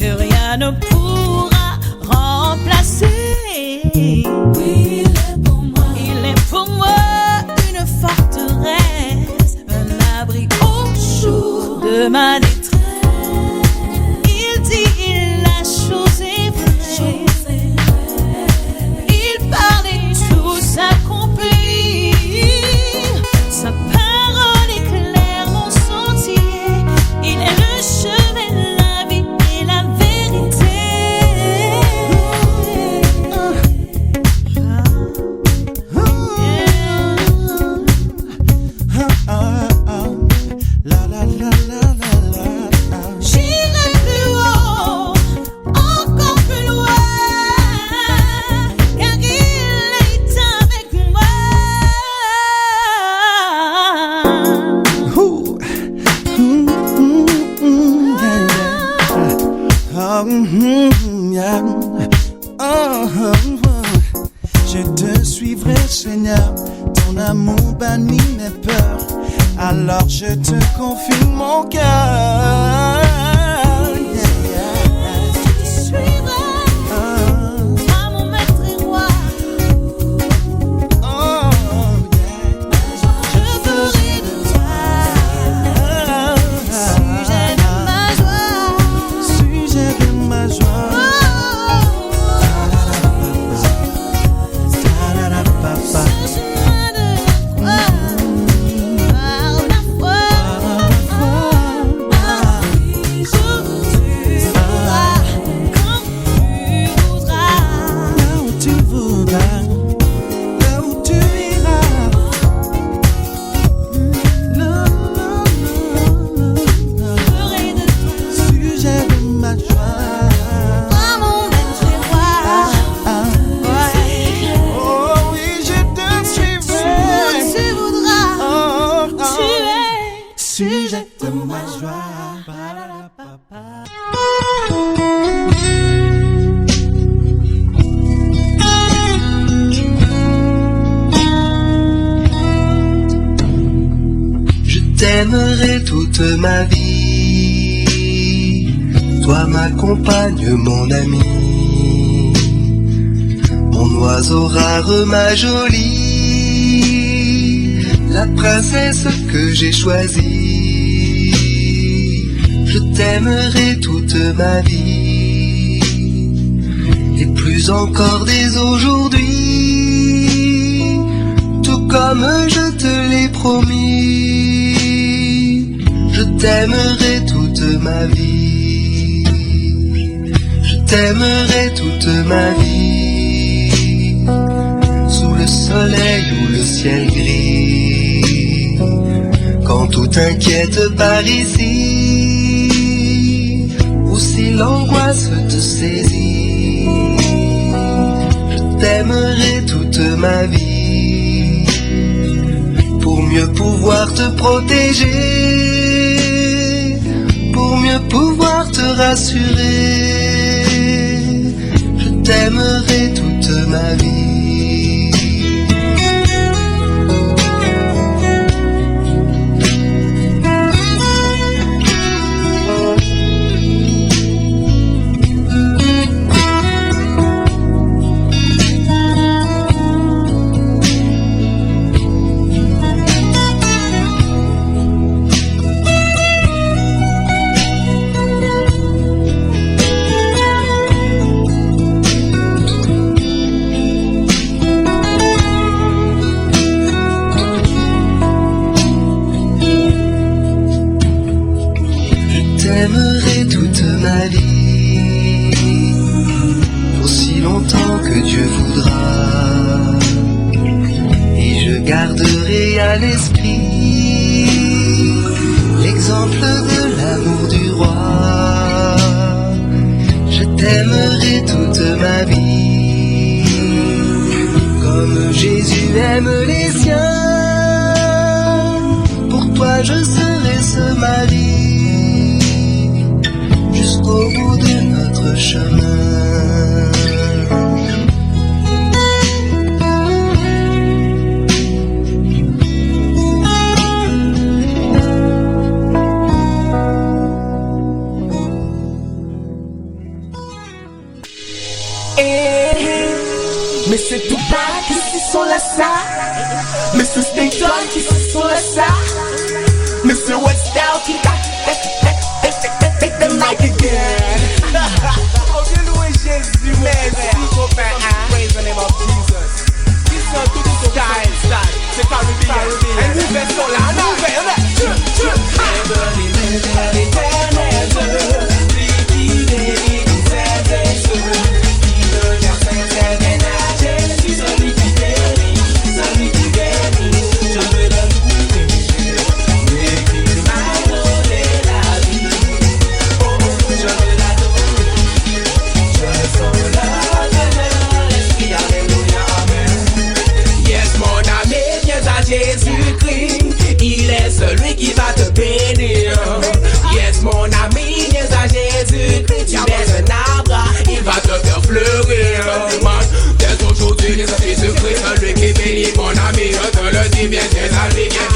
que rien ne pourra remplacer. Oui, il est pour moi. Il est pour moi une forteresse, un abri au jour de ma détresse. Il dit la chose est vraie. Il parle et tout s'accomplit. Sa parole éclaire mon sentier. Il est le chemin, la vie et la vérité. J'irai plus haut, encore plus loin, car il est avec moi. Je te suivrai, Seigneur, ton amour bannit mes peurs. Alors je te confie mon cœur. Je te suivrai, à mon maître et roi. Je ferai de toi sujet de ma joie. Sujet de ma joie. Ce chemin de la croix, par la foi, tu voudras, quand tu voudras. Là où tu iras. Non, Ferai de toi sujet de ma joie. à mon maître et roi. Oh oui, je te suivrai. Tu voudras, Oh, tu es sujet de ma joie. Je t'aimerai toute ma vie. Toi ma compagne, mon ami, mon oiseau rare, ma jolie, la princesse que j'ai choisie. Je t'aimerai toute ma vie, et plus encore dès aujourd'hui, tout comme je te l'ai promis. Je t'aimerai toute ma vie, je t'aimerai toute ma vie, sous le soleil ou le ciel gris, quand tout inquiète par ici, ou si l'angoisse te saisit. Je t'aimerai toute ma vie, pour mieux pouvoir te protéger, pour mieux pouvoir te rassurer. Je t'aimerai toute ma vie. J'aimerai toute ma vie, aussi longtemps que Dieu voudra, et je garderai à l'esprit l'exemple de l'amour du roi. Je t'aimerai toute ma vie, comme Jésus aime les siens. Pour toi je serai ce mari, jusqu'au bout de notre chemin. Mais c'est tout pas qui se sont là ça. Mais c'est Station qui se sont là ça. Mais c'est Westdown qui take the mic again. Oh, bien loué Jésus, merci copain. Praise the name of Jesus. Listen to this style, c'est Caribbean. Un nouvel son là, un nouvel. Jésus-Christ, il est celui qui va te bénir. Yes, mon ami, viens à Jésus-Christ. Tu es un arbre, il va te faire fleurir. Man, dès aujourd'hui, viens à Jésus-Christ, celui qui bénit, mon ami. Je te le dis, viens à lui, viens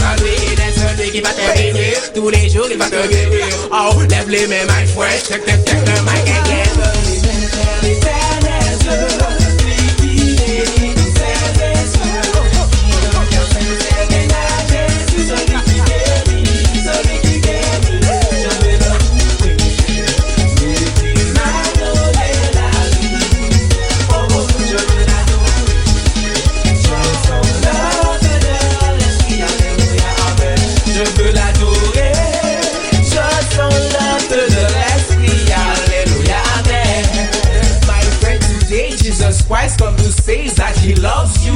à lui. Il est celui qui va te bénir. Tous les jours, il va te bénir. Oh, lève les mains, my friend. Check the mic again. Christ come to say that he loves you.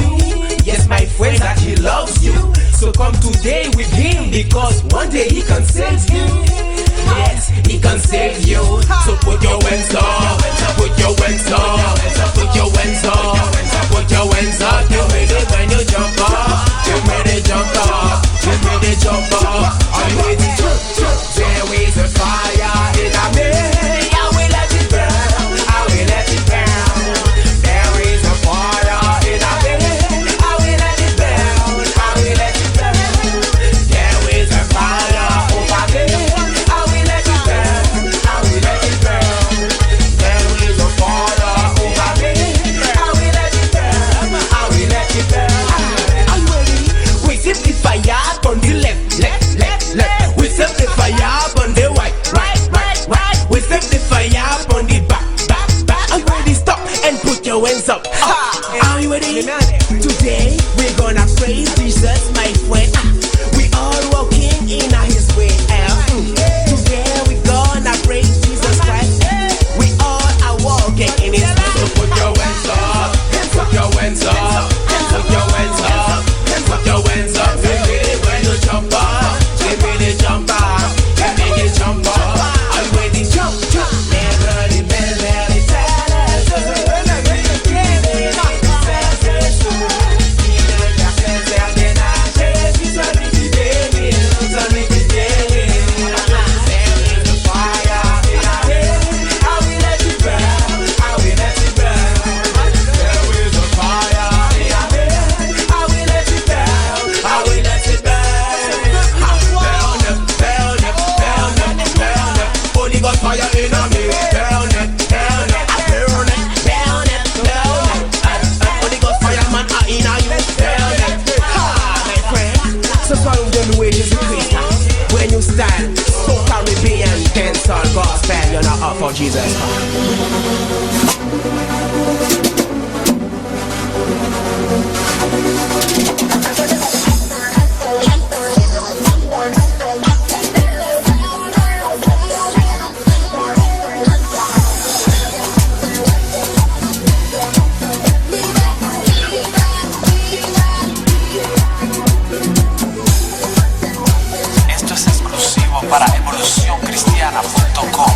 Yes, my friend, that he loves you. So come today with him, because one day he can save you. Yes, he can save you. So put your hands up, put your hands up, put your hands up, put your hands up. You ready when you jump up? You ready jump up? You ready jump up? Are you ready? There is a fire in a me. I will let it burn. I will let it burn. Hands up. Are you ready? Today we're gonna praise Jesus, my friend. We all walking in his way. Today we're gonna praise Jesus Christ. We all are walking in his way. So put your hands up, put your hands up, put your hands up, put your hands up. Give me it when you jump up, give me the jump up, give me the jump up. Are you ready? Jump, jump. When you stand, so Caribbean, dancehall, gospel, you're not up for Jesus. Para evolucioncristiana.com.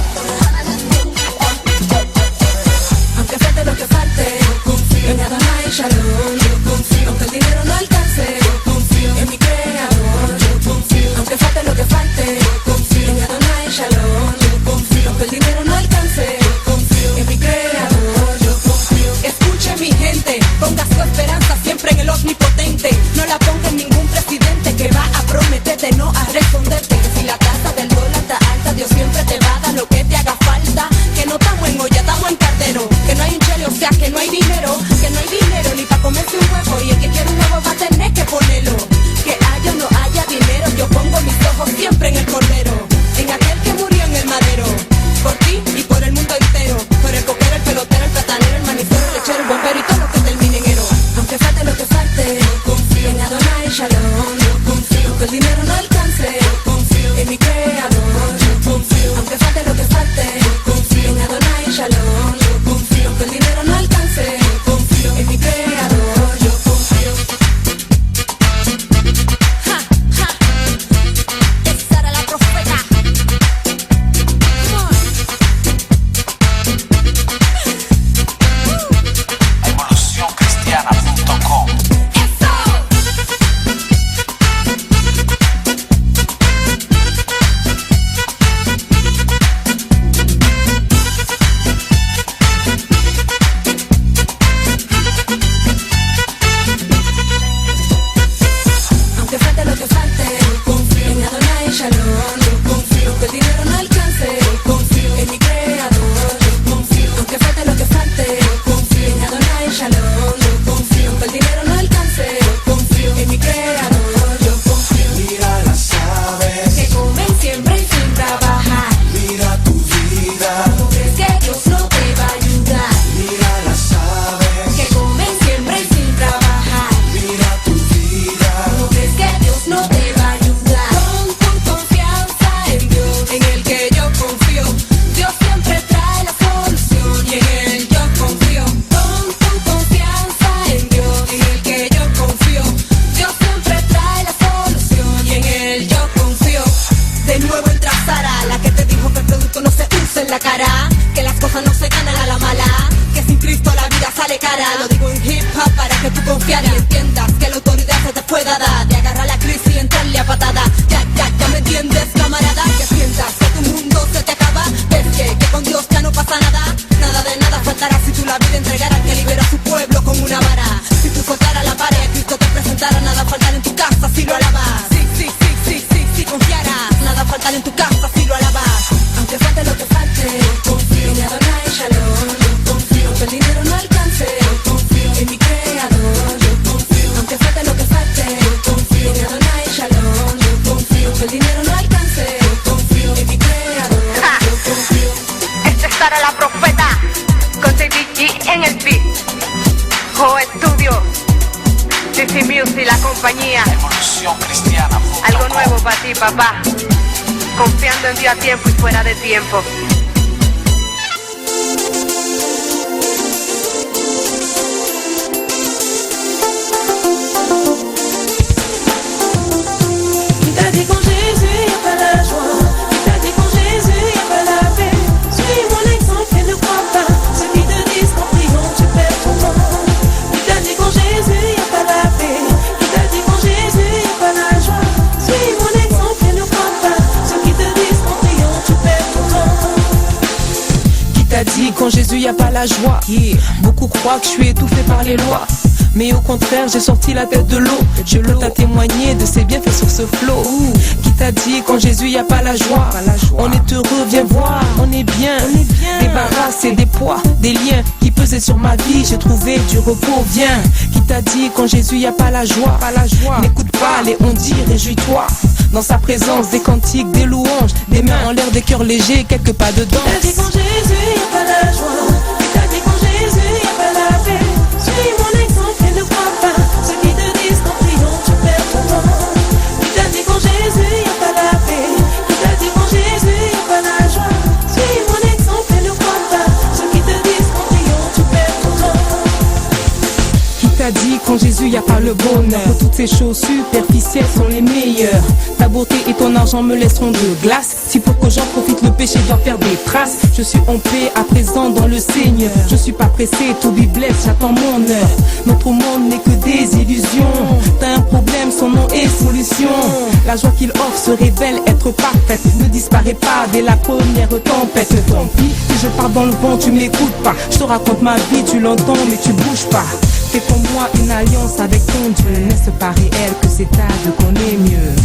Aunque falte lo que falte, yo confío en Adonai Shalom. Yo confío, aunque el dinero no alcance, yo confío en mi creador. Yo confío, aunque falte lo que falte, yo confío en Adonai Shalom. Yo confío, aunque el dinero no alcance, yo confío en mi creador. Yo confío. Escuche mi gente, ponga su esperanza siempre en el omnipotente. No la ponga en ningún presidente que va a prometerte, no a responderte. Si la tasa del dólar está alta, Dios siempre te va a dar lo que te haga falta. Que no estamos en olla, estamos en cardero. Que en la cara, que las cosas no se ganan a la mala, que sin Cristo la vida sale cara. Lo digo en hip hop para que tú confiaras y entiendas que la autoridad se te pueda dar, de agarrar la crisis y entrarle a patada. Ya me entiendes, camarada, que piensas que tu mundo se te acaba, ves que con Dios ya no pasa nada, nada de nada faltará si tú la vida entregaras, que libera a su pueblo con una vara. Si tú soltaras la vara y a Cristo te presentara, nada faltará en tu casa si lo alabas. Si confiaras, nada faltará en tu casa si lo alabas. Aunque falte lo que falte, yo confío en Adonai Shalom, yo confío. Aunque el dinero no alcance, yo confío en mi creador, yo confío. Aunque falte lo que falte, yo confío en Adonai Shalom, yo confío. Aunque el dinero no alcance, yo confío en mi creador, yo confío. Esta es Sara la Profeta, con JDG en el beat. Estudio, DC Music, la compañía. Evolución Cristiana. Algo nuevo para ti, papá. Confiando en Dios a tiempo y fuera de tiempo. Qui t'a dit qu'en Jésus y a pas la joie? Qui t'a dit qu'en Jésus y a pas la paix? Suis mon exemple et ne crois pas ceux qui te disent qu'en priant tu perds ton temps. Qui t'a dit qu'en Jésus y a pas la paix? Qui t'a dit qu'en Jésus y a pas la joie? Suis mon exemple et ne crois pas ceux qui te disent qu'en priant tu perds ton temps. Qui t'a dit qu'en Jésus y a pas la joie? Beaucoup croient que je suis étouffé par les lois, mais au contraire j'ai sorti la tête de l'eau. Je peux t'en témoigner de ses bienfaits sur ce flot. Qui t'a dit qu'en Jésus y a pas la joie? On est heureux, viens voir, on est bien. Débarrassé des poids, des liens qui pesaient sur ma vie, j'ai trouvé du repos, viens. Qui t'a dit qu'en Jésus y a pas la joie? N'écoute pas les on-dit, réjouis-toi. Dans sa présence, des cantiques, des louanges, des mains en l'air, des cœurs légers, quelques pas de danse. Qui t'a dit qu'en Jésus y a pas la joie? Qui t'a dit qu'en Jésus y a pas la paix? Suis mon exemple et ne crois pas ceux qui te disent qu'en priant tu perds ton temps. Qui t'a dit qu'en Jésus y a pas la paix? Qui t'a dit qu'en Jésus y a pas la joie? Suis mon exemple et ne crois pas ceux qui te disent qu'en priant tu perds ton temps. Qui t'a dit qu'en Jésus y a pas le bonheur? Que toutes ces choses superficielles sont les meilleures. Ta beauté et ton argent me laisseront de glace. Si pour que j'en profite le péché doit faire des traces. Je suis en paix à présent dans le Seigneur. Je suis pas pressé, to be blessed, j'attends mon heure. Notre monde n'est que des illusions. T'as un problème, son nom est solution. La joie qu'il offre se révèle être parfaite. Ne disparaît pas dès la première tempête. Tant pis, si je pars dans le vent, tu m'écoutes pas. Je te raconte ma vie, tu l'entends mais tu bouges pas. Fais pour moi une alliance avec ton Dieu. N'est-ce pas réel que c'est à Dieu qu'on est mieux?